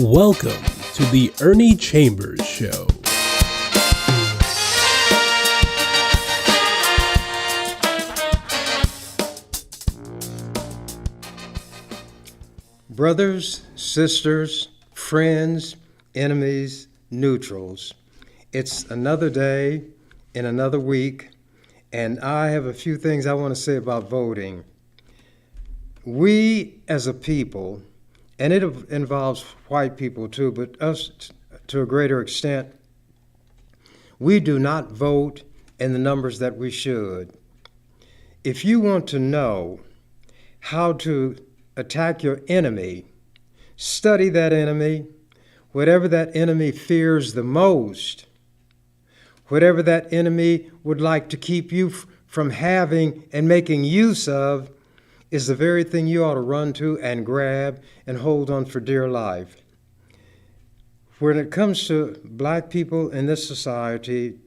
Welcome to the Ernie Chambers Show. Brothers, sisters, friends, enemies, neutrals. It's another day in another week, and I have a few things I want to say about voting. We as a people, and it involves white people too, but us to a greater extent, we do not vote in the numbers that we should. If you want to know how to attack your enemy, study that enemy, whatever that enemy fears the most, whatever that enemy would like to keep you from having and making use of, is the very thing you ought to run to and grab and hold on for dear life. When it comes to black people in this society,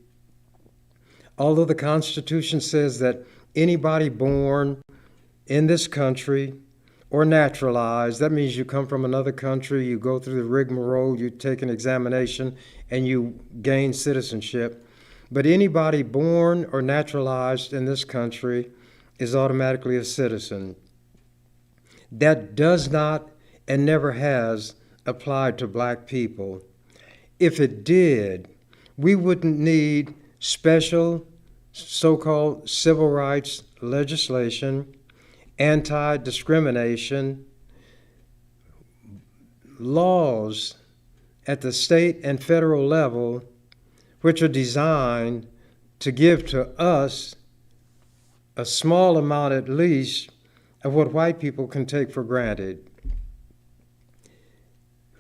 although the Constitution says that anybody born in this country or naturalized, that means you come from another country, you go through the rigmarole, you take an examination, and you gain citizenship. But anybody born or naturalized in this country is automatically a citizen. That does not and never has applied to black people. If it did, we wouldn't need special so-called civil rights legislation, anti-discrimination, laws at the state and federal level which are designed to give to us a small amount at least of what white people can take for granted.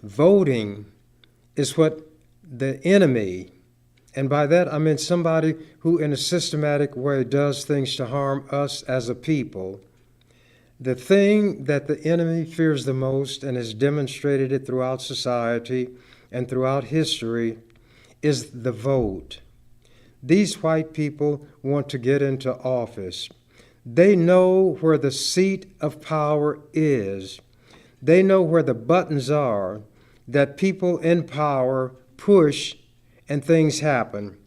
Voting is what the enemy, and by that I mean somebody who in a systematic way does things to harm us as a people. The thing that the enemy fears the most, and has demonstrated it throughout society and throughout history, is the vote. These white people want to get into office. They know where the seat of power is. They know where the buttons are that people in power push and things happen.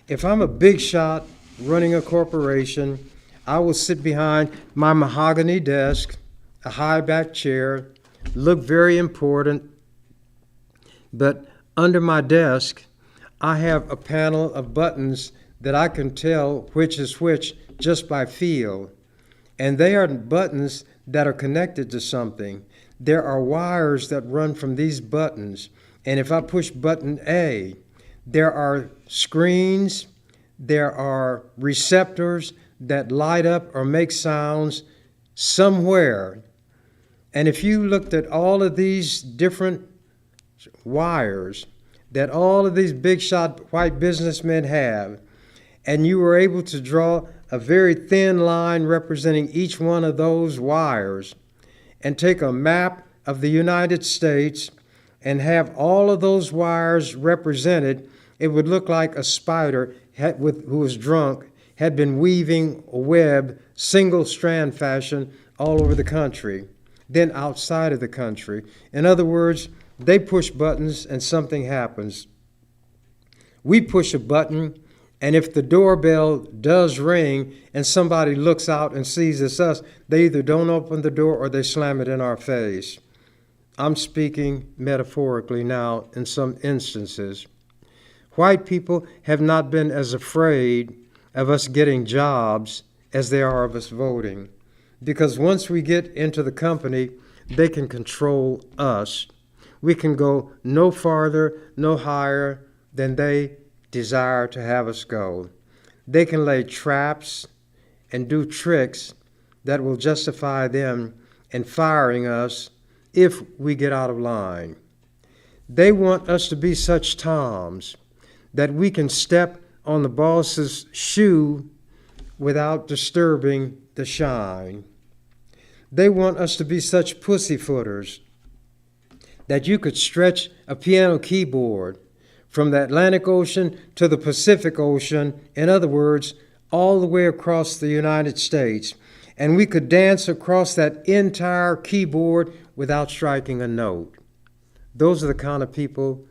If I'm a big shot running a corporation, I will sit behind my mahogany desk, a high-back chair, look very important, but under my desk, I have a panel of buttons that I can tell which is which just by feel. And they are buttons that are connected to something. There are wires that run from these buttons. And if I push button A, there are screens, there are receptors that light up or make sounds somewhere. And if you looked at all of these different wires that all of these big shot white businessmen have, and you were able to draw a very thin line representing each one of those wires, and take a map of the United States and have all of those wires represented, it would look like a spider who was drunk had been weaving a web, single strand fashion, all over the country, then outside of the country. In other words, they push buttons and something happens. We push a button, and if the doorbell does ring and somebody looks out and sees it's us, they either don't open the door or they slam it in our face. I'm speaking metaphorically now in some instances. White people have not been as afraid of us getting jobs as they are of us voting, because once we get into the company, they can control us. We can go no farther, no higher than they desire to have us go. They can lay traps and do tricks that will justify them in firing us if we get out of line. They want us to be such toms that we can step on the boss's shoe without disturbing the shine. They want us to be such pussyfooters that you could stretch a piano keyboard from the Atlantic Ocean to the Pacific Ocean, in other words, all the way across the United States, and we could dance across that entire keyboard without striking a note. those are the kind of people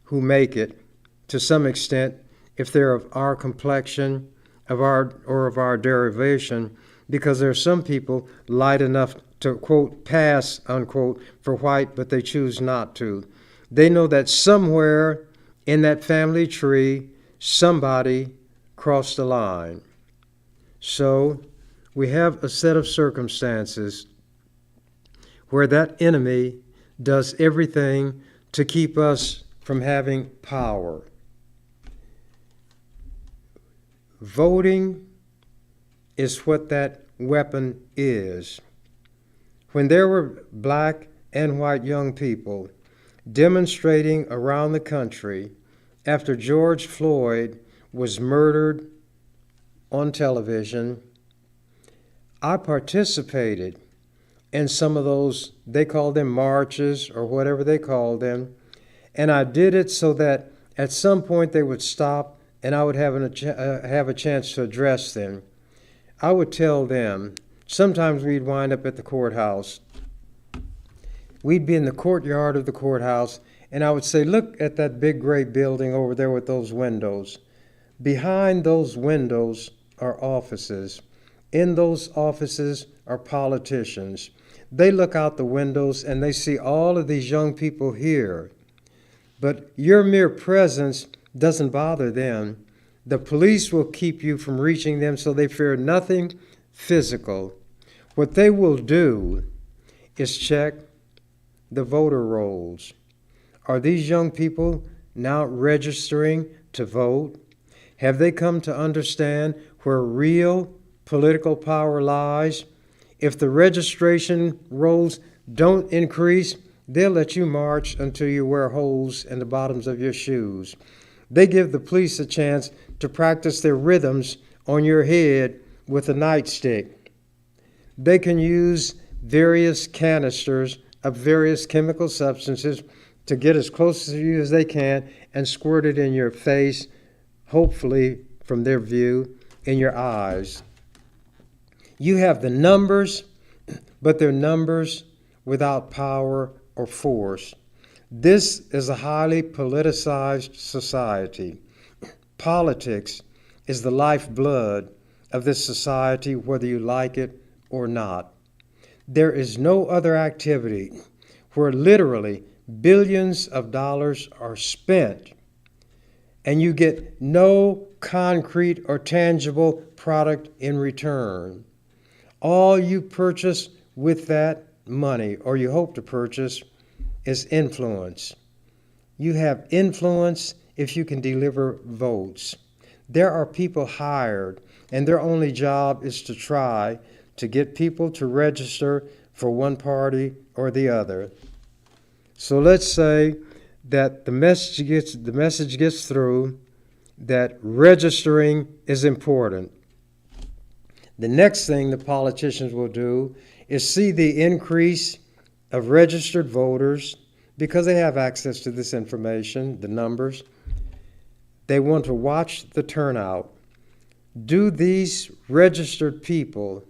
who make it to some extent if they're of our complexion, of our derivation, because there are some people light enough to, quote, pass, unquote, for white, but they choose not to. They know that somewhere in that family tree, somebody crossed the line. So we have a set of circumstances where that enemy does everything to keep us from having power. Voting is what that weapon is. When there were black and white young people demonstrating around the country after George Floyd was murdered on television, I participated in some of those, they called them marches or whatever they called them, and I did it so that at some point they would stop and I would have a chance to address them. I would tell them, sometimes we'd wind up at the courthouse. We'd be in the courtyard of the courthouse, and I would say, look at that big gray building over there with those windows. Behind those windows are offices. In those offices are politicians. They look out the windows and they see all of these young people here. But your mere presence doesn't bother them. The police will keep you from reaching them, so they fear nothing physical. What they will do is check the voter rolls. Are these young people now registering to vote? Have they come to understand where real political power lies? If the registration rolls don't increase, they'll let you march until you wear holes in the bottoms of your shoes. They give the police a chance to practice their rhythms on your head with a nightstick. They can use various canisters of various chemical substances to get as close to you as they can and squirt it in your face, hopefully from their view, in your eyes. You have the numbers, but they're numbers without power or force. This is a highly politicized society. Politics is the lifeblood of this society, whether you like it or not. There is no other activity where literally billions of dollars are spent and you get no concrete or tangible product in return. All you purchase with that money, or you hope to purchase, is influence. You have influence if you can deliver votes. There are people hired, and their only job is to try to get people to register for one party or the other. So let's say that the message gets through that registering is important. The next thing the politicians will do is see the increase of registered voters because they have access to this information, the numbers. They want to watch the turnout. Do these registered people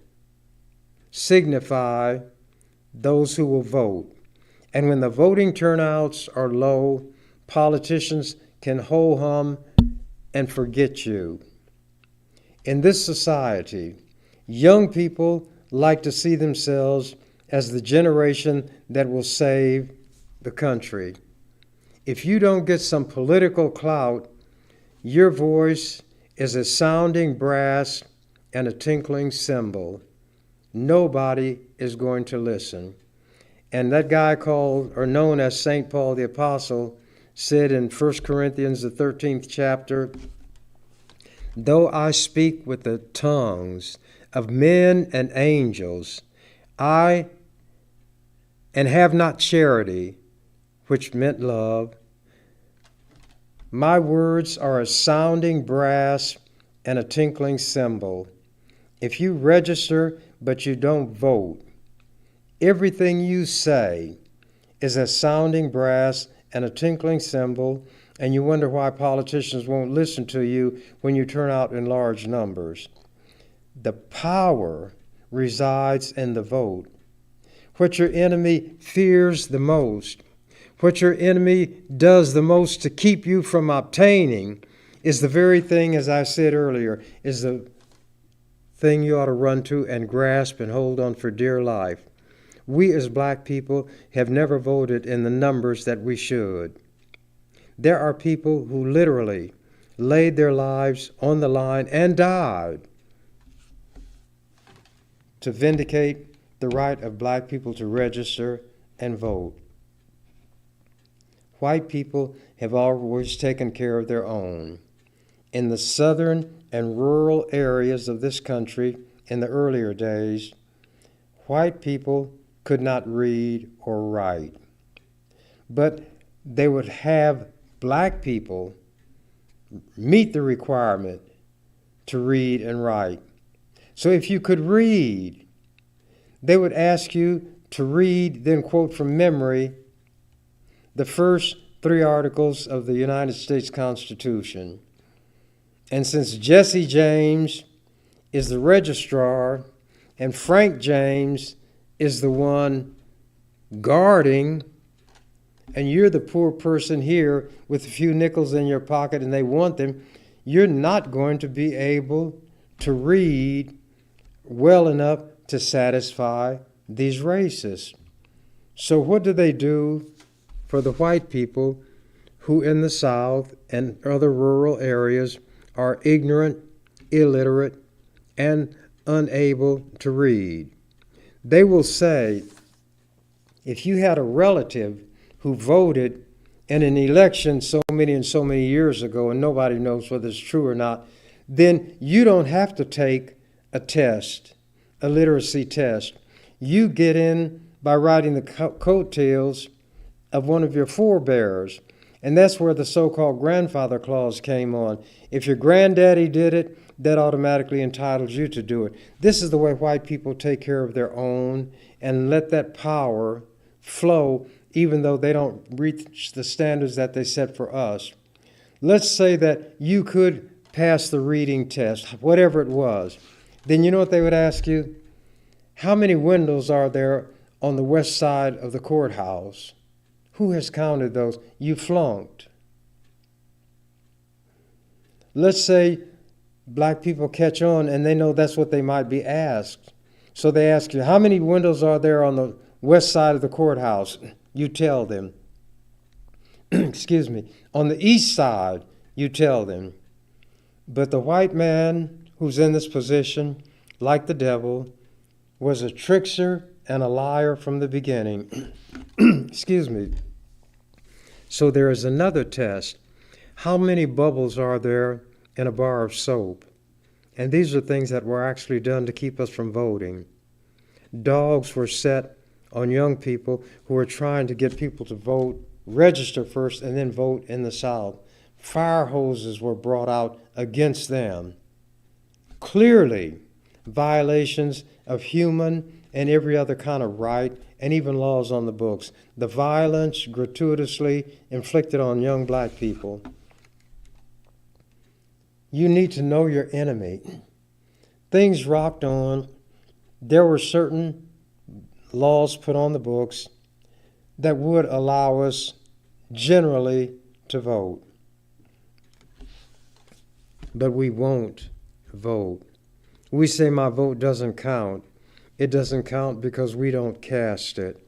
signify those who will vote? And when the voting turnouts are low, politicians can ho-hum and forget you. In this society, young people like to see themselves as the generation that will save the country. If you don't get some political clout, your voice is a sounding brass and a tinkling cymbal. Nobody is going to listen. And that guy called, or known as St. Paul the Apostle, said in 1 Corinthians, the 13th chapter, though I speak with the tongues of men and angels, and have not charity, which meant love, my words are a sounding brass and a tinkling cymbal. If you register but you don't vote, everything you say is a sounding brass and a tinkling cymbal, and you wonder why politicians won't listen to you when you turn out in large numbers. The power resides in the vote. What your enemy fears the most, what your enemy does the most to keep you from obtaining is the very thing, as I said earlier, is the thing you ought to run to and grasp and hold on for dear life. We as black people have never voted in the numbers that we should. There are people who literally laid their lives on the line and died to vindicate the right of black people to register and vote. White people have always taken care of their own. In the southern and rural areas of this country in the earlier days, white people could not read or write. But they would have black people meet the requirement to read and write. So if you could read, they would ask you to read, then quote from memory, the first 3 articles of the United States Constitution. And since Jesse James is the registrar and Frank James is the one guarding, and you're the poor person here with a few nickels in your pocket and they want them, you're not going to be able to read well enough to satisfy these racists. So what do they do for the white people who in the South and other rural areas are ignorant, illiterate, and unable to read? They will say, if you had a relative who voted in an election so many and so many years ago and nobody knows whether it's true or not, then you don't have to take a test, a literacy test. You get in by riding the coattails of one of your forebears. And that's where the so-called grandfather clause came on. If your granddaddy did it, that automatically entitles you to do it. This is the way white people take care of their own and let that power flow even though they don't reach the standards that they set for us. Let's say that you could pass the reading test, whatever it was. Then you know what they would ask you? How many windows are there on the west side of the courthouse? Who has counted those? You flunked. Let's say black people catch on and they know that's what they might be asked. So they ask you, how many windows are there on the west side of the courthouse? You tell them. Excuse me. On the east side, you tell them. But the white man who's in this position, like the devil, was a trickster and a liar from the beginning. Excuse me. So there is another test. How many bubbles are there in a bar of soap? And these are things that were actually done to keep us from voting. Dogs were set on young people who were trying to get people to vote, register first, and then vote in the South. Fire hoses were brought out against them. Clearly, violations of human and every other kind of right and even laws on the books. The violence gratuitously inflicted on young black people. You need to know your enemy. Things rocked on. There were certain laws put on the books that would allow us generally to vote. But we won't vote. We say my vote doesn't count. It doesn't count because we don't cast it.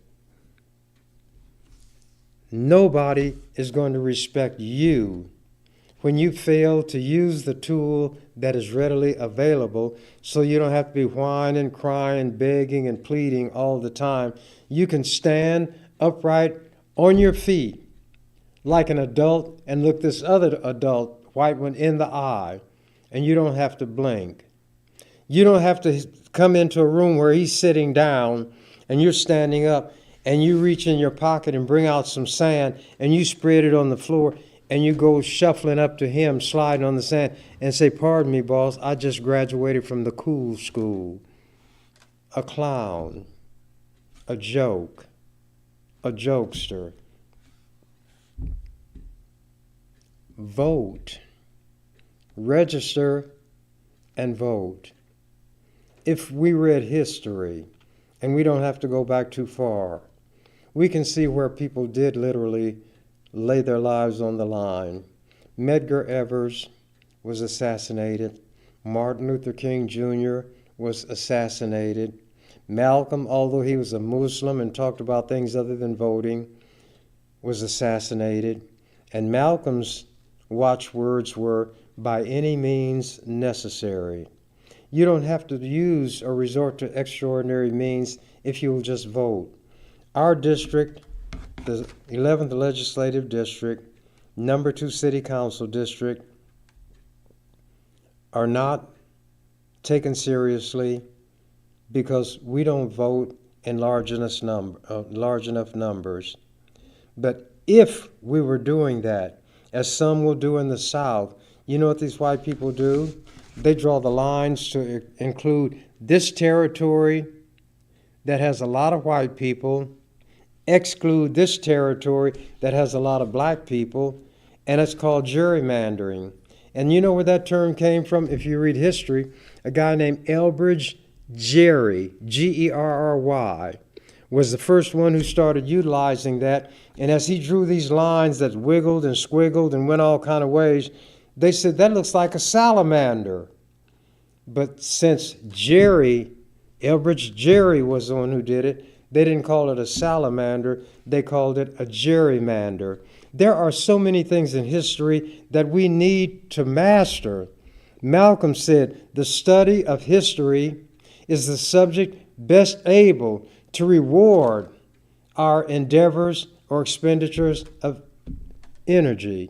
Nobody is going to respect you when you fail to use the tool that is readily available, so you don't have to be whining, crying, begging, and pleading all the time. You can stand upright on your feet like an adult and look this other adult, white one, in the eye, and you don't have to blink. You don't have to come into a room where he's sitting down and you're standing up and you reach in your pocket and bring out some sand and you spread it on the floor and you go shuffling up to him, sliding on the sand, and say, "Pardon me, boss, I just graduated from the cool school." A clown, a joke, a jokester. Vote. Register and vote. If we read history, and we don't have to go back too far, we can see where people did literally lay their lives on the line. Medgar Evers was assassinated. Martin Luther King Jr. was assassinated. Malcolm, although he was a Muslim and talked about things other than voting, was assassinated. And Malcolm's watchwords were, by any means necessary. You don't have to use or resort to extraordinary means if you will just vote. Our district, the 11th Legislative District, number 2 City Council District, are not taken seriously because we don't vote in large enough numbers. But if we were doing that, as some will do in the South, you know what these white people do? They draw the lines to include this territory that has a lot of white people, exclude this territory that has a lot of black people, and it's called gerrymandering. And you know where that term came from? If you read history, a guy named Elbridge Gerry, Gerry, was the first one who started utilizing that. And as he drew these lines that wiggled and squiggled and went all kind of ways, they said, that looks like a salamander. But since Elbridge Gerry was the one who did it, they didn't call it a salamander, they called it a gerrymander. There are so many things in history that we need to master. Malcolm said, the study of history is the subject best able to reward our endeavors or expenditures of energy.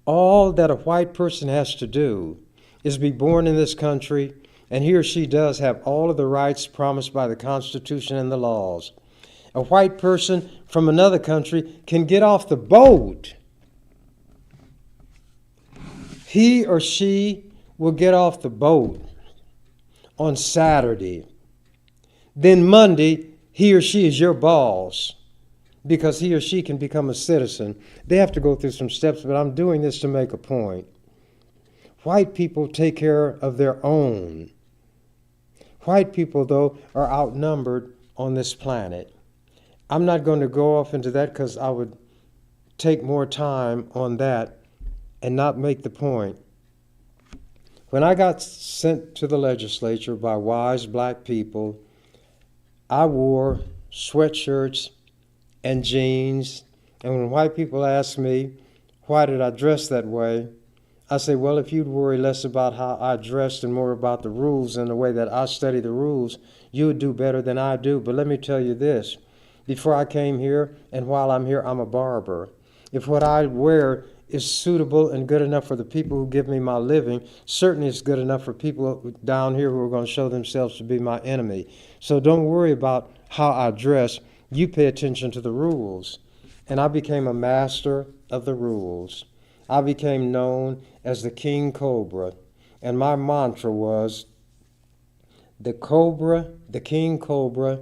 All that a white person has to do is be born in this country, and he or she does have all of the rights promised by the Constitution and the laws. A white person from another country can get off the boat. He or she will get off the boat on Saturday. Then Monday, he or she is your boss because he or she can become a citizen. They have to go through some steps, but I'm doing this to make a point. White people take care of their own. White people, though, are outnumbered on this planet. I'm not going to go off into that because I would take more time on that and not make the point. When I got sent to the legislature by wise black people, I wore sweatshirts and jeans. And when white people ask me, why did I dress that way? I say, well, if you'd worry less about how I dressed and more about the rules and the way that I study the rules, you would do better than I do. But let me tell you this. Before I came here, and while I'm here, I'm a barber. If what I wear is suitable and good enough for the people who give me my living, certainly it's good enough for people down here who are going to show themselves to be my enemy. So don't worry about how I dress. You pay attention to the rules. And I became a master of the rules. I became known as the King Cobra. And my mantra was, the King Cobra,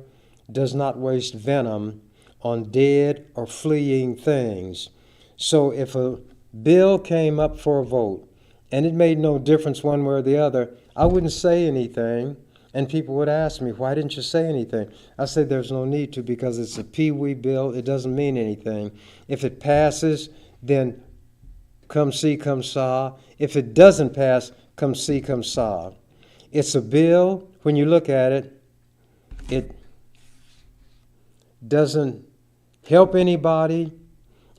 does not waste venom on dead or fleeing things. So if a bill came up for a vote and it made no difference one way or the other, I wouldn't say anything, and people would ask me, why didn't you say anything? I said there's no need to because it's a pee-wee bill. It doesn't mean anything. If it passes, then come see, come saw. If it doesn't pass, come see, come saw. It's a bill, when you look at it, it doesn't help anybody.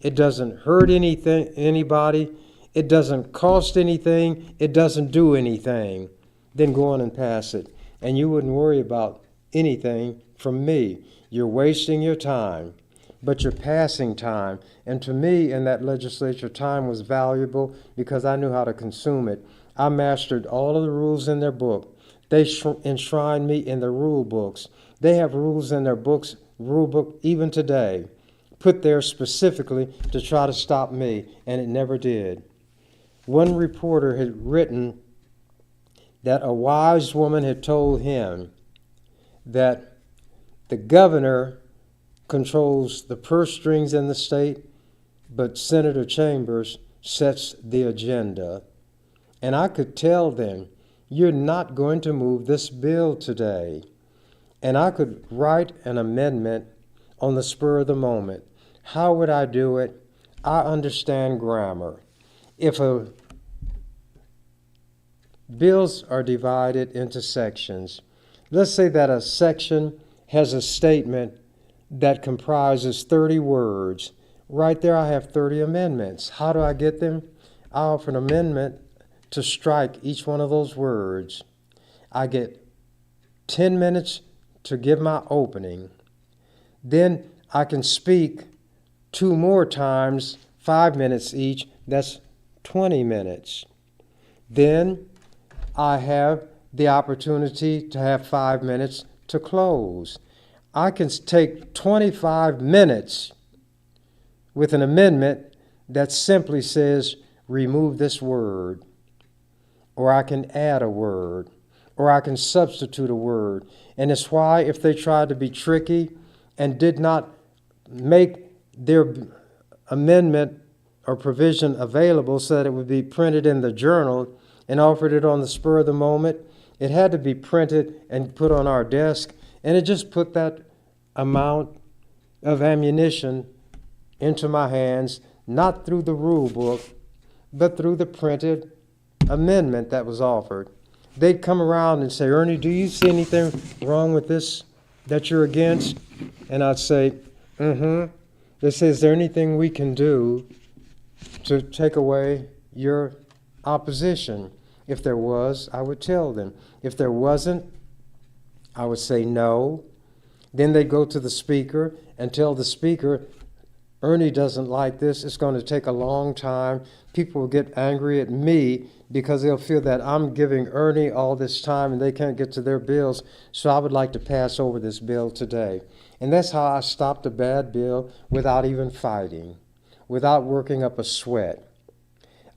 It doesn't hurt anybody. It doesn't cost anything. It doesn't do anything. Then go on and pass it. And you wouldn't worry about anything from me. You're wasting your time, but you're passing time. And to me, in that legislature, time was valuable because I knew how to consume it. I mastered all of the rules in their book. They enshrined me in the rule books. They have rules in their books, rule book, even today, put there specifically to try to stop me, and it never did. One reporter had written that a wise woman had told him that the governor controls the purse strings in the state, but Senator Chambers sets the agenda. And I could tell them, you're not going to move this bill today. And I could write an amendment on the spur of the moment. How would I do it? I understand grammar. If bills are divided into sections, let's say that a section has a statement that comprises 30 words. Right there I have 30 amendments. How do I get them? I offer an amendment to strike each one of those words. I get 10 minutes to give my opening. Then I can speak 2 more times, 5 minutes each. That's 20 minutes. Then I have the opportunity to have 5 minutes to close. I can take 25 minutes with an amendment that simply says, remove this word, or I can add a word, or I can substitute a word. And it's why if they tried to be tricky and did not make their amendment or provision available so that it would be printed in the journal and offered it on the spur of the moment, it had to be printed and put on our desk, and it just put that amount of ammunition into my hands, not through the rule book, but through the printed amendment that was offered. They'd come around and say, Ernie, do you see anything wrong with this that you're against? And I'd say, They say, is there anything we can do to take away your opposition? If there was, I would tell them. If there wasn't, I would say no. Then they'd go to the speaker and tell the speaker, Ernie doesn't like this. It's going to take a long time. People will get angry at me because they'll feel that I'm giving Ernie all this time and they can't get to their bills. So I would like to pass over this bill today. And that's how I stopped a bad bill without even fighting, without working up a sweat.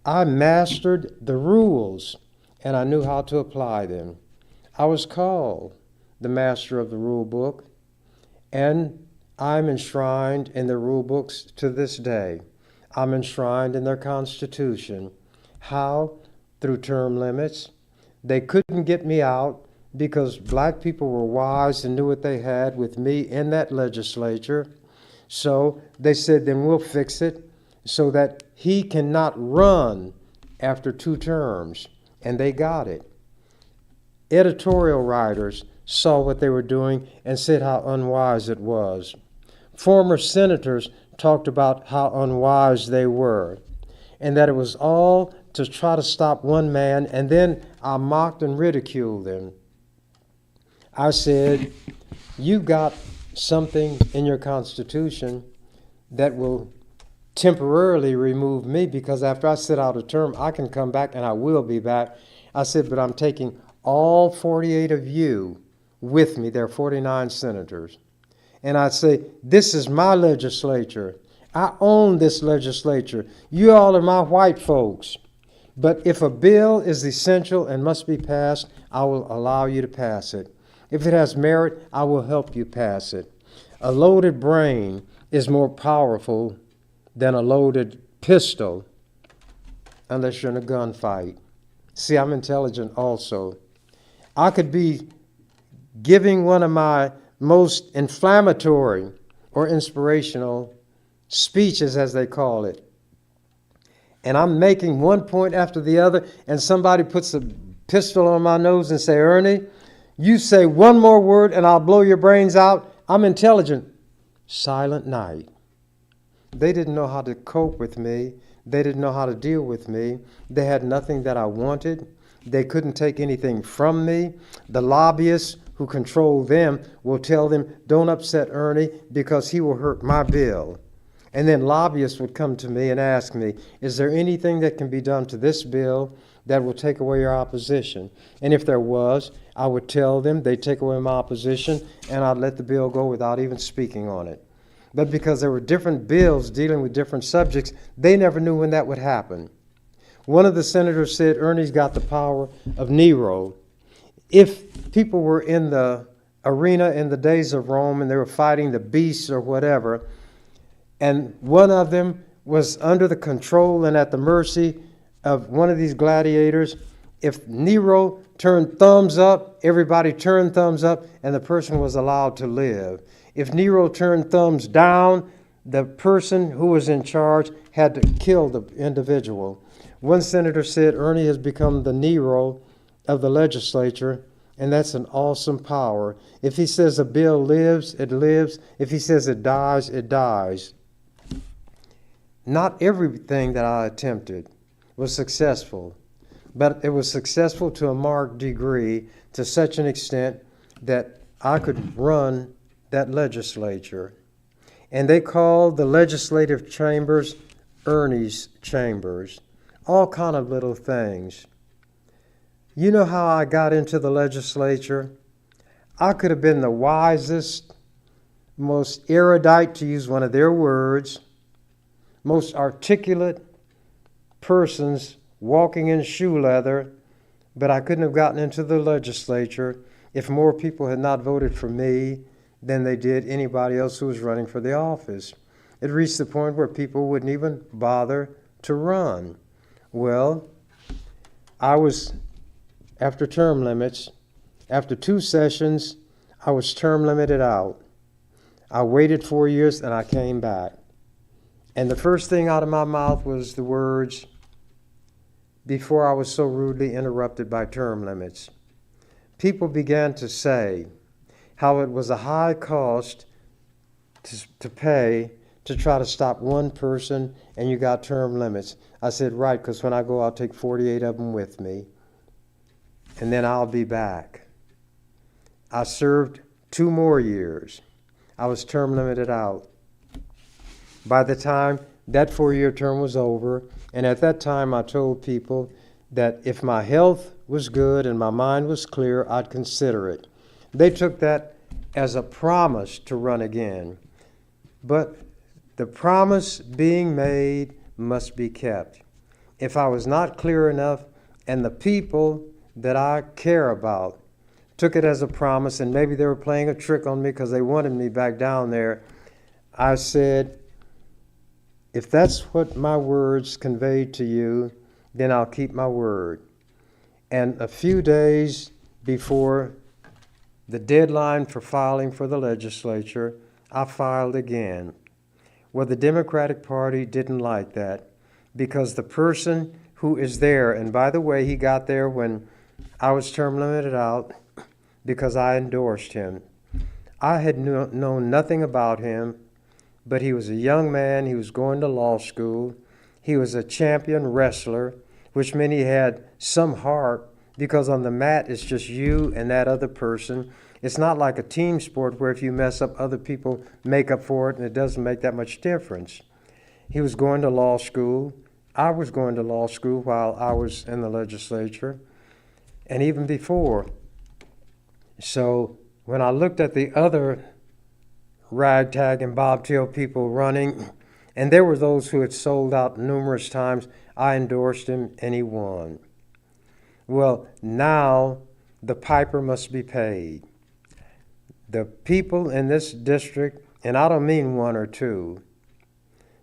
I mastered the rules and I knew how to apply them. I was called the master of the rule book, and I'm enshrined in the rule books to this day. I'm enshrined in their Constitution. How? Through term limits. They couldn't get me out because black people were wise and knew what they had with me in that legislature. So they said, then we'll fix it so that he cannot run after 2 terms. And they got it. Editorial writers saw what they were doing and said how unwise it was. Former senators talked about how unwise they were, and that it was all to try to stop one man, and then I mocked and ridiculed them. I said, you got something in your Constitution that will temporarily remove me, because after I sit out a term, I can come back, and I will be back. I said, but I'm taking all 48 of you with me. There are 49 senators. And I'd say, this is my legislature. I own this legislature. You all are my white folks. But if a bill is essential and must be passed, I will allow you to pass it. If it has merit, I will help you pass it. A loaded brain is more powerful than a loaded pistol unless you're in a gunfight. See, I'm intelligent also. I could be giving one of my most inflammatory or inspirational speeches, as they call it, and I'm making one point after the other, and somebody puts a pistol on my nose and say, Ernie, you say one more word and I'll blow your brains out. I'm intelligent. Silent night. They didn't know how to cope with me. They didn't know how to deal with me. They had nothing that I wanted. They couldn't take anything from me. The lobbyists who control them will tell them, don't upset Ernie because he will hurt my bill. And then lobbyists would come to me and ask me, is there anything that can be done to this bill that will take away your opposition? And if there was, I would tell them, they'd take away my opposition, and I'd let the bill go without even speaking on it. But because there were different bills dealing with different subjects, they never knew when that would happen. One of the senators said, Ernie's got the power of Nero. If people were in the arena in the days of Rome and they were fighting the beasts or whatever, and one of them was under the control and at the mercy of one of these gladiators, if Nero turned thumbs up, everybody turned thumbs up, and the person was allowed to live. If Nero turned thumbs down, the person who was in charge had to kill the individual. One senator said Ernie has become the Nero of the legislature, and that's an awesome power. If he says a bill lives, it lives. If he says it dies, it dies. Not everything that I attempted was successful, but it was successful to a marked degree, to such an extent that I could run that legislature. And they called the legislative chambers Ernie's Chambers. All kind of little things. You know how I got into the legislature? I could have been the wisest, most erudite, to use one of their words, most articulate persons walking in shoe leather, but I couldn't have gotten into the legislature if more people had not voted for me than they did anybody else who was running for the office. It reached the point where people wouldn't even bother to run. Well, I was, after term limits, after 2 sessions, I was term limited out. I waited 4 years and I came back. And the first thing out of my mouth was the words, before I was so rudely interrupted by term limits. People began to say how it was a high cost to pay to try to stop one person and you got term limits. I said, right, because when I go, I'll take 48 of them with me, and then I'll be back. I served 2 more years. I was term limited out. By the time that 4-year term was over, and at that time I told people that if my health was good and my mind was clear, I'd consider it. They took that as a promise to run again. But the promise being made must be kept. If I was not clear enough and the people that I care about took it as a promise, and maybe they were playing a trick on me because they wanted me back down there, I said, if that's what my words conveyed to you, then I'll keep my word. And a few days before the deadline for filing for the legislature, I filed again. Well, the Democratic Party didn't like that because the person who is there, and by the way, he got there when I was term limited out because I endorsed him. I had known nothing about him, but he was a young man. He was going to law school. He was a champion wrestler, which meant he had some heart, because on the mat it's just you and that other person. It's not like a team sport where if you mess up, other people make up for it, and it doesn't make that much difference. He was going to law school. I was going to law school while I was in the legislature, and even before. So when I looked at the other ragtag and bobtail people running, and there were those who had sold out numerous times, I endorsed him and he won. Well, now the piper must be paid. The people in this district, and I don't mean 1 or 2,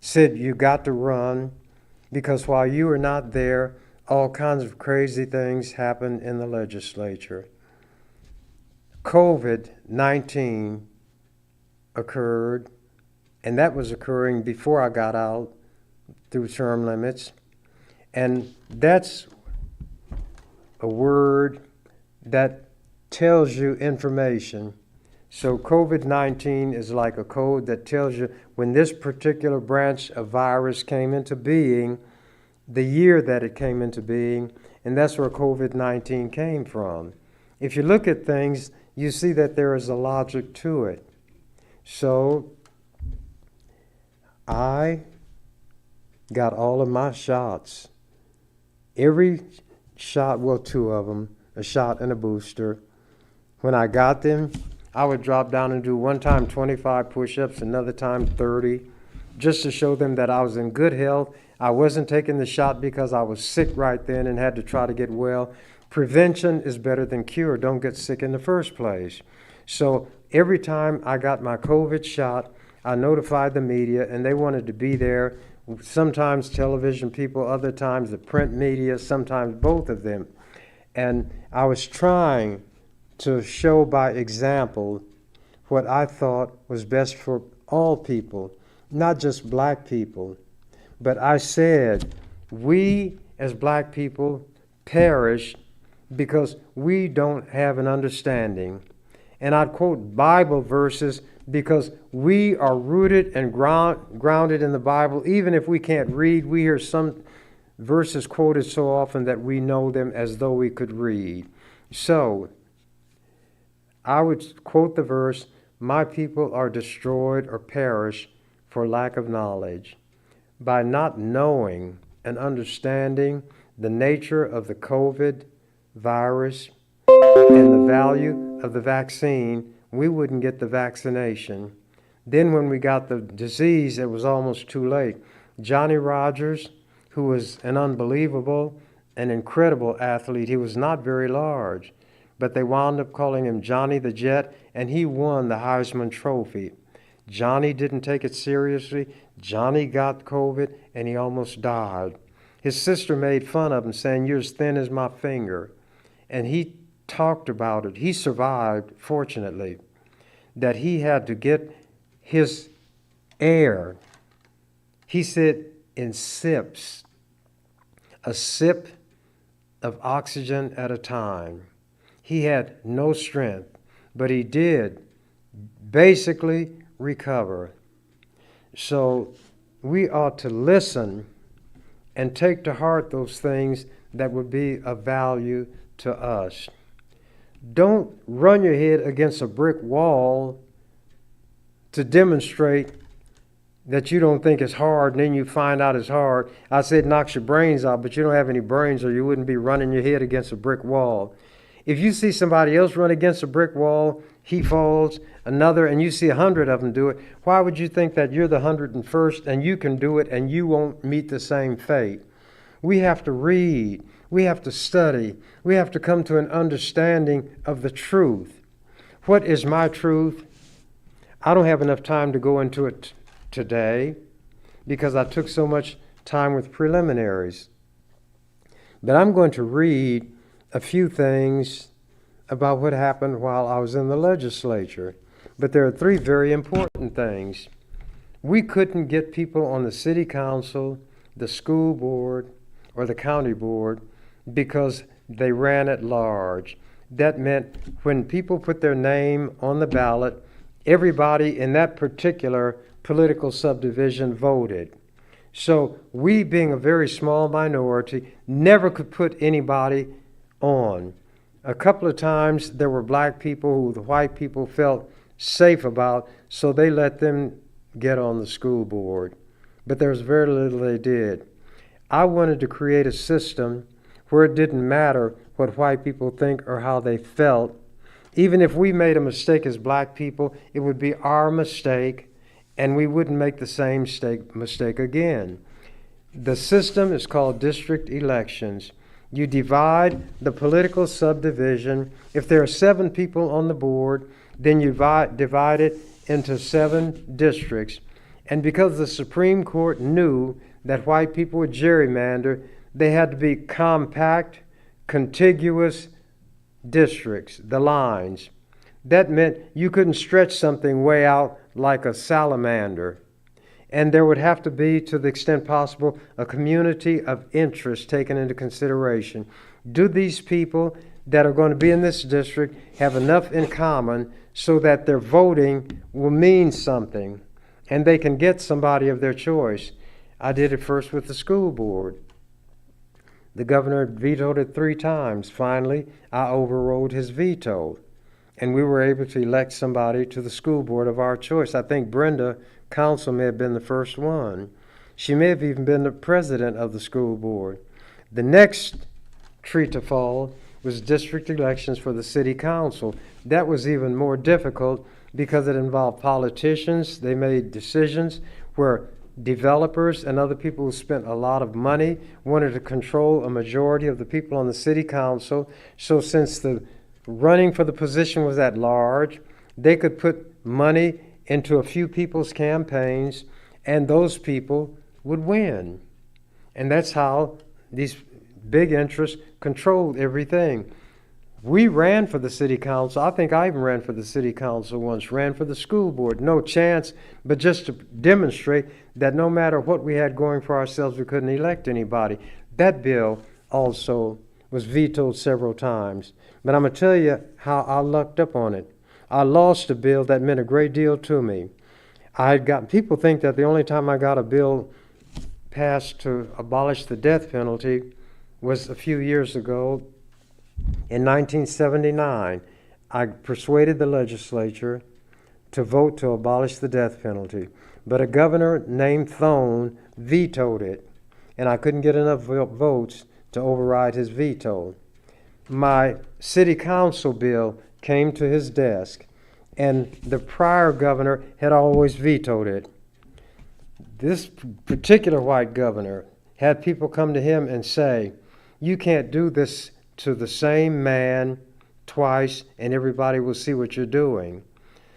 said you got to run because while you were not there, all kinds of crazy things happened in the legislature. COVID-19 occurred, and that was occurring before I got out through term limits. And that's a word that tells you information. So COVID-19 is like a code that tells you when this particular branch of virus came into being, the year that it came into being, and that's where COVID-19 came from. If you look at things, you see that there is a logic to it. So I got all of my shots. Every shot, well, 2 of them, a shot and a booster. When I got them, I would drop down and do one time 25 push-ups, another time 30, just to show them that I was in good health. I wasn't taking the shot because I was sick right then and had to try to get well. Prevention is better than cure. Don't get sick in the first place. So every time I got my COVID shot, I notified the media, and they wanted to be there. Sometimes television people, other times the print media, sometimes both of them. And I was trying to show by example what I thought was best for all people, not just black people. But I said, we as black people perish because we don't have an understanding. And I'd quote Bible verses because we are rooted and grounded in the Bible. Even if we can't read, we hear some verses quoted so often that we know them as though we could read. So, I would quote the verse, "My people are destroyed or perish for lack of knowledge." By not knowing and understanding the nature of the COVID virus and the value of the vaccine, we wouldn't get the vaccination. Then when we got the disease, it was almost too late. Johnny Rogers, who was an unbelievable and incredible athlete, he was not very large, but they wound up calling him Johnny the Jet, and he won the Heisman Trophy. Johnny didn't take it seriously. Johnny got COVID, and he almost died. His sister made fun of him, saying, "You're as thin as my finger." And he talked about it. He survived, fortunately, that he had to get his air, he said, in sips, a sip of oxygen at a time. He had no strength, but he did basically recover. So we ought to listen and take to heart those things that would be of value to us. Don't run your head against a brick wall to demonstrate that you don't think it's hard, and then you find out it's hard. I said knocks your brains out, but you don't have any brains, or you wouldn't be running your head against a brick wall. If you see somebody else run against a brick wall, he falls, another, and you see 100 of them do it, why would you think that you're the 101st and you can do it and you won't meet the same fate? We have to read. We have to study. We have to come to an understanding of the truth. What is my truth? I don't have enough time to go into it today because I took so much time with preliminaries. But I'm going to read a few things about what happened while I was in the legislature. But there are three very important things. We couldn't get people on the city council, the school board, or the county board because they ran at large. That meant when people put their name on the ballot, everybody in that particular political subdivision voted. So we, being a very small minority, never could put anybody on. A couple of times there were black people who the white people felt safe about, so they let them get on the school board. But there was very little they did. I wanted to create a system where it didn't matter what white people think or how they felt. Even if we made a mistake as black people, it would be our mistake, and we wouldn't make the same mistake again. The system is called district elections. You divide the political subdivision. If there are 7 people on the board, then you divide it into 7 districts. And because the Supreme Court knew that white people would gerrymander, they had to be compact, contiguous districts, the lines. That meant you couldn't stretch something way out like a salamander. And there would have to be, to the extent possible, a community of interest taken into consideration. Do these people that are going to be in this district have enough in common so that their voting will mean something and they can get somebody of their choice? I did it first with the school board. The governor vetoed it 3 times. Finally, I overrode his veto, and we were able to elect somebody to the school board of our choice. I think Brenda Council may have been the first one. She may have even been the president of the school board. The next tree to fall was district elections for the city council. That was even more difficult because it involved politicians. They made decisions where developers and other people who spent a lot of money wanted to control a majority of the people on the city council. So since the running for the position was at large, they could put money into a few people's campaigns, and those people would win. And that's how these big interests controlled everything. We ran for the city council. I think I even ran for the city council once, ran for the school board. No chance, but just to demonstrate that no matter what we had going for ourselves, we couldn't elect anybody. That bill also was vetoed several times. But I'm going to tell you how I lucked up on it. I lost a bill that meant a great deal to me. People think that the only time I got a bill passed to abolish the death penalty was a few years ago. In 1979, I persuaded the legislature to vote to abolish the death penalty, but a governor named Thone vetoed it, and I couldn't get enough votes to override his veto. My city council bill came to his desk, and the prior governor had always vetoed it. This particular white governor had people come to him and say, "You can't do this to the same man twice, and everybody will see what you're doing."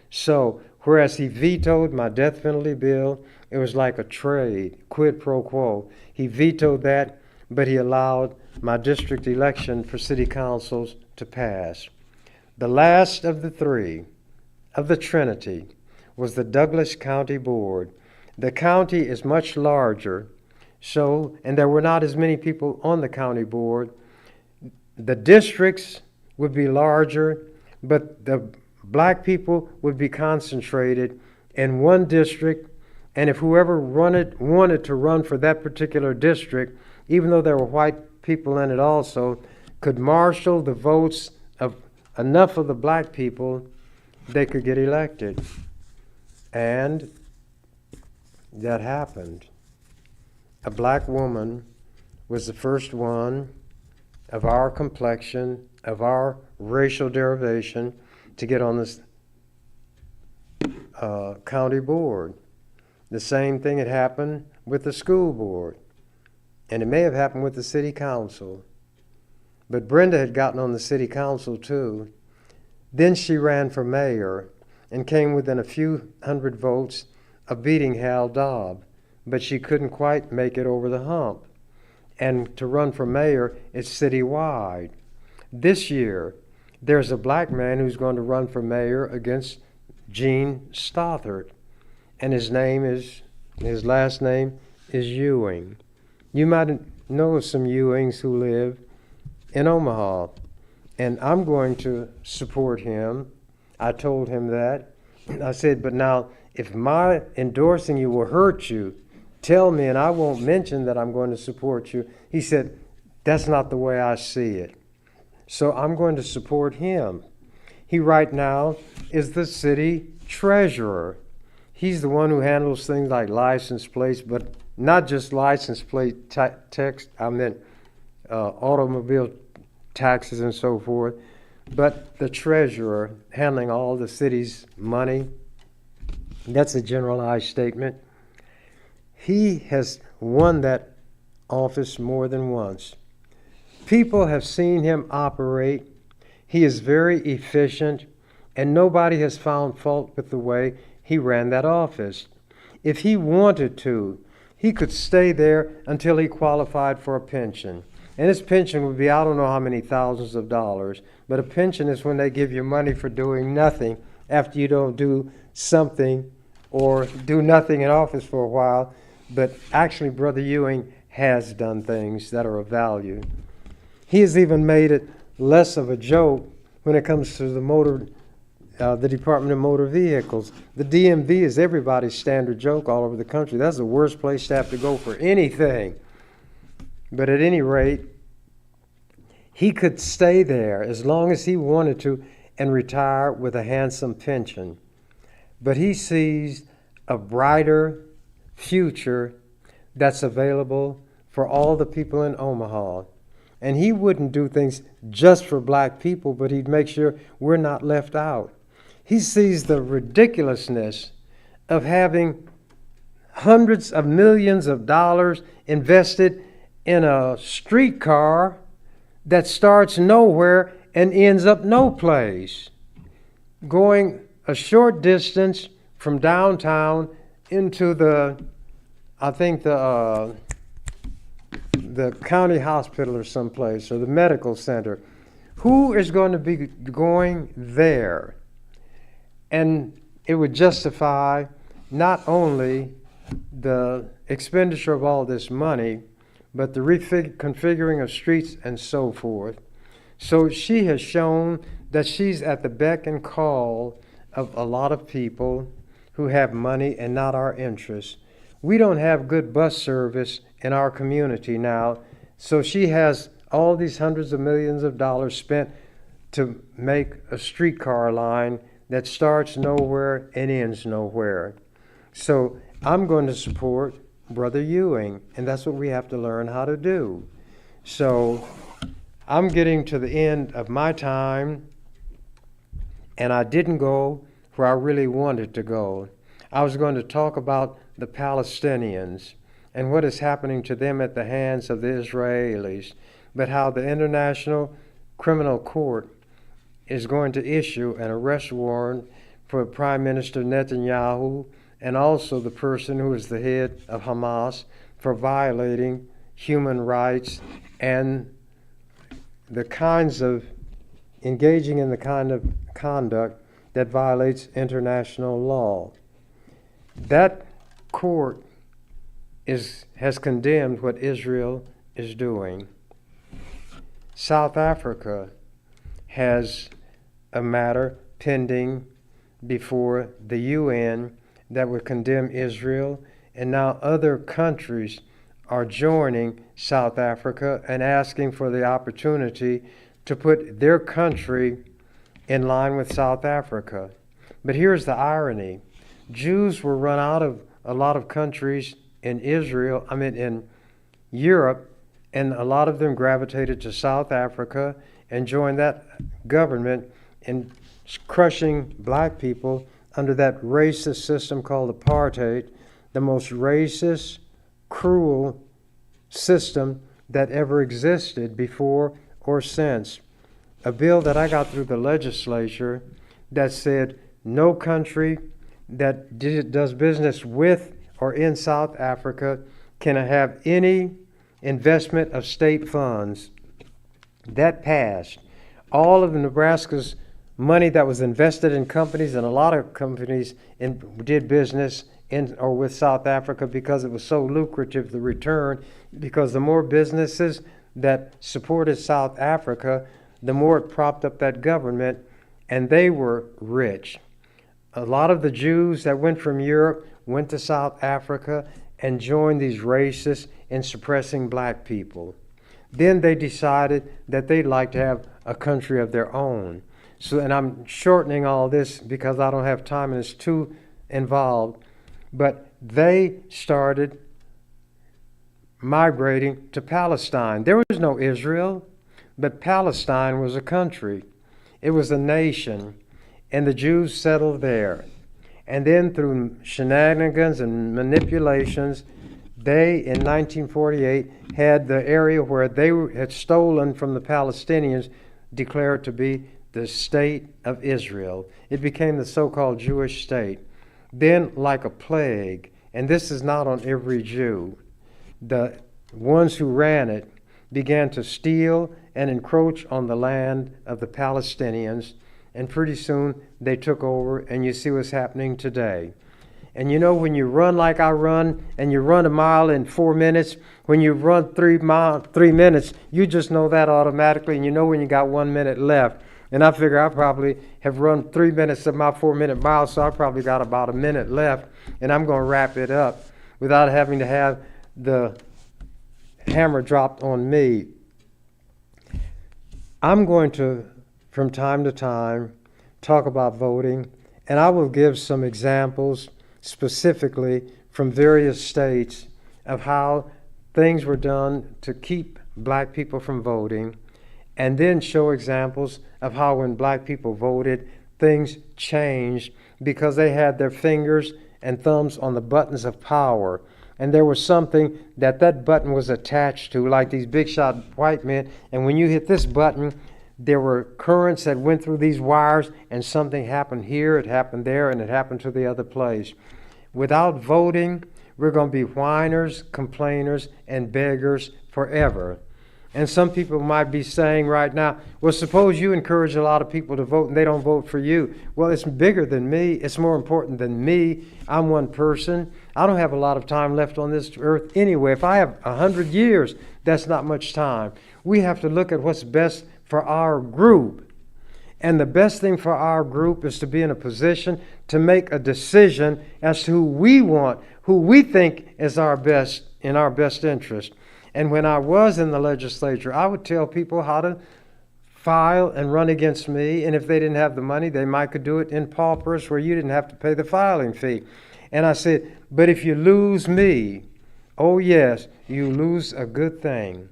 So, whereas he vetoed my death penalty bill, it was like a trade, quid pro quo. He vetoed that, but he allowed my district election for city councils to pass. The last of the three, of the Trinity, was the Douglas County Board. The county is much larger, and there were not as many people on the county board. The districts would be larger, but the black people would be concentrated in one district, and if whoever wanted to run for that particular district, even though there were white people in it also, could marshal the votes of enough of the black people, they could get elected. And that happened. A black woman was the first one of our complexion, of our racial derivation, to get on this county board. The same thing had happened with the school board, and it may have happened with the city council. But Brenda had gotten on the city council too. Then she ran for mayor and came within a few hundred votes of beating Hal Dobb, but she couldn't quite make it over the hump. And to run for mayor, it's citywide. This year, there's a black man who's going to run for mayor against Gene Stothert, and his last name is Ewing. You might know some Ewings who live in Omaha, and I'm going to support him. I told him that. I said, but now, if my endorsing you will hurt you, tell me and I won't mention that I'm going to support you. He said, that's not the way I see it. So I'm going to support him. He right now is the city treasurer. He's the one who handles things like license plates, but not just license plate text, automobile taxes and so forth, but the treasurer handling all the city's money. That's a generalized statement. He has won that office more than once. People have seen him operate. He is very efficient, and nobody has found fault with the way he ran that office. If he wanted to, he could stay there until he qualified for a pension. And his pension would be, I don't know how many thousands of dollars, but a pension is when they give you money for doing nothing after you don't do something or do nothing in office for a while. But actually, Brother Ewing has done things that are of value. He has even made it less of a joke when it comes to the Department of Motor Vehicles. The DMV is everybody's standard joke all over the country. That's the worst place to have to go for anything. But at any rate, he could stay there as long as he wanted to and retire with a handsome pension. But he sees a brighter future that's available for all the people in Omaha. And he wouldn't do things just for black people, but he'd make sure we're not left out. He sees the ridiculousness of having hundreds of millions of dollars invested in a streetcar that starts nowhere and ends up no place, going a short distance from downtown into the county hospital or someplace, or the medical center, Who is going to be going there? And it would justify not only the expenditure of all this money, but the reconfiguring of streets and so forth. So she has shown that she's at the beck and call of a lot of people who have money and not our interests. We don't have good bus service in our community now, so she has all these hundreds of millions of dollars spent to make a streetcar line that starts nowhere and ends nowhere. So I'm going to support Brother Ewing, and that's what we have to learn how to do. So I'm getting to the end of my time, and I didn't go where I really wanted to go. I was going to talk about the Palestinians and what is happening to them at the hands of the Israelis, but how the International Criminal Court is going to issue an arrest warrant for Prime Minister Netanyahu and also the person who is the head of Hamas for violating human rights and the kinds of engaging in the kind of conduct that violates international law. That court has condemned what Israel is doing. South Africa has a matter pending before the UN that would condemn Israel, and now other countries are joining South Africa and asking for the opportunity to put their country in line with South Africa. But here's the irony. Jews were run out of a lot of countries in in Europe, and a lot of them gravitated to South Africa and joined that government in crushing black people under that racist system called apartheid, the most racist, cruel system that ever existed before or since. A bill that I got through the legislature that said no country that does business with or in South Africa can have any investment of state funds. That passed. All of Nebraska's money that was invested in companies, and a lot of companies did business in or with South Africa because it was so lucrative, the return, because the more businesses that supported South Africa, the more it propped up that government, and they were rich. A lot of the Jews that went from Europe went to South Africa and joined these racists in suppressing black people. Then they decided that they'd like to have a country of their own. So, and I'm shortening all this because I don't have time and it's too involved, but they started migrating to Palestine. There was no Israel, but Palestine was a country. It was a nation, and the Jews settled there. And then through shenanigans and manipulations, they, in 1948, had the area where they had stolen from the Palestinians declared to be the state of Israel. It became the so-called Jewish state. Then, like a plague, and this is not on every Jew, the ones who ran it began to steal and encroach on the land of the Palestinians, and pretty soon they took over, and you see what's happening today. And you know, when you run like I run, and you run a mile in 4 minutes, when you run 3 minutes, you just know that automatically, and you know when you got 1 minute left. And I figure I probably have run 3 minutes of my 4-minute mile, so I probably got about a minute left, and I'm going to wrap it up without having to have the hammer dropped on me. I'm going to, from time to time, talk about voting, and I will give some examples specifically from various states of how things were done to keep black people from voting, and then show examples of how when black people voted, things changed because they had their fingers and thumbs on the buttons of power. And there was something that button was attached to, like these big shot white men. And when you hit this button, there were currents that went through these wires, and something happened here, it happened there, and it happened to the other place. Without voting, we're going to be whiners, complainers, and beggars forever. And some people might be saying right now, well, suppose you encourage a lot of people to vote and they don't vote for you. Well, it's bigger than me. It's more important than me. I'm one person. I don't have a lot of time left on this earth anyway. If I have 100 years, that's not much time. We have to look at what's best for our group. And the best thing for our group is to be in a position to make a decision as to who we want, who we think is our best, in our best interest. And when I was in the legislature, I would tell people how to file and run against me. And if they didn't have the money, they might could do it in paupers where you didn't have to pay the filing fee. And I said, but if you lose me, oh yes, you lose a good thing.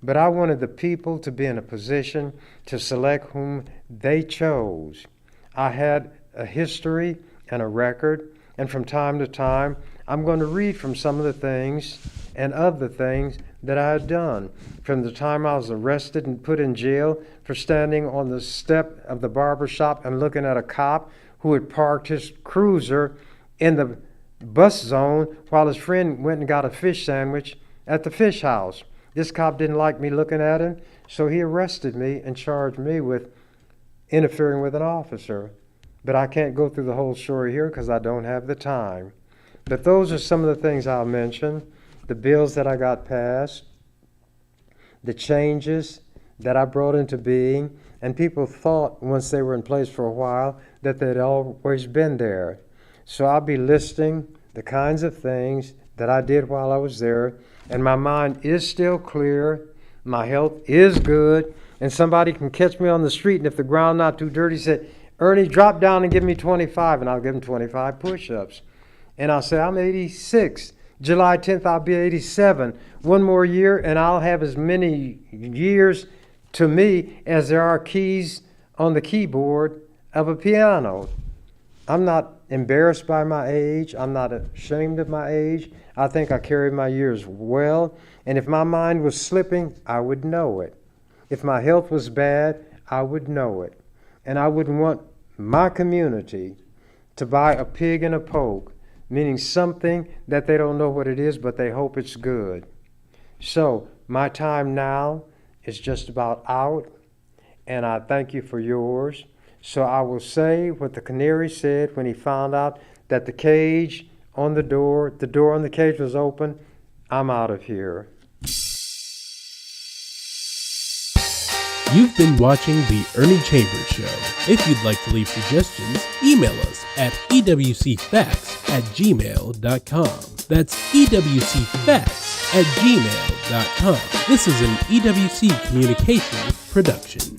But I wanted the people to be in a position to select whom they chose. I had a history and a record, and from time to time, I'm going to read from some of the things and of the things that I had done. From the time I was arrested and put in jail for standing on the step of the barber shop and looking at a cop who had parked his cruiser in the bus zone while his friend went and got a fish sandwich at the fish house. This cop didn't like me looking at him, so he arrested me and charged me with interfering with an officer. But I can't go through the whole story here because I don't have the time. But those are some of the things I'll mention. The bills that I got passed, the changes that I brought into being, and people thought once they were in place for a while that they'd always been there. So I'll be listing the kinds of things that I did while I was there, and my mind is still clear, my health is good, and somebody can catch me on the street, and if the ground not too dirty, say, Ernie, drop down and give me 25, and I'll give them 25 push-ups. And I'll say, I'm 86. July 10th, I'll be 87. One more year, and I'll have as many years to me as there are keys on the keyboard of a piano. I'm not embarrassed by my age. I'm not ashamed of my age. I think I carry my years well. And if my mind was slipping, I would know it. If my health was bad, I would know it. And I wouldn't want my community to buy a pig in a poke, meaning something that they don't know what it is, but they hope it's good. So my time now is just about out, and I thank you for yours. So I will say what the canary said when he found out that the cage on the door on the cage was open. I'm out of here. You've been watching The Ernie Chambers Show. If you'd like to leave suggestions, email us at ewcfacts@gmail.com. That's ewcfacts@gmail.com. This is an EWC Communication production.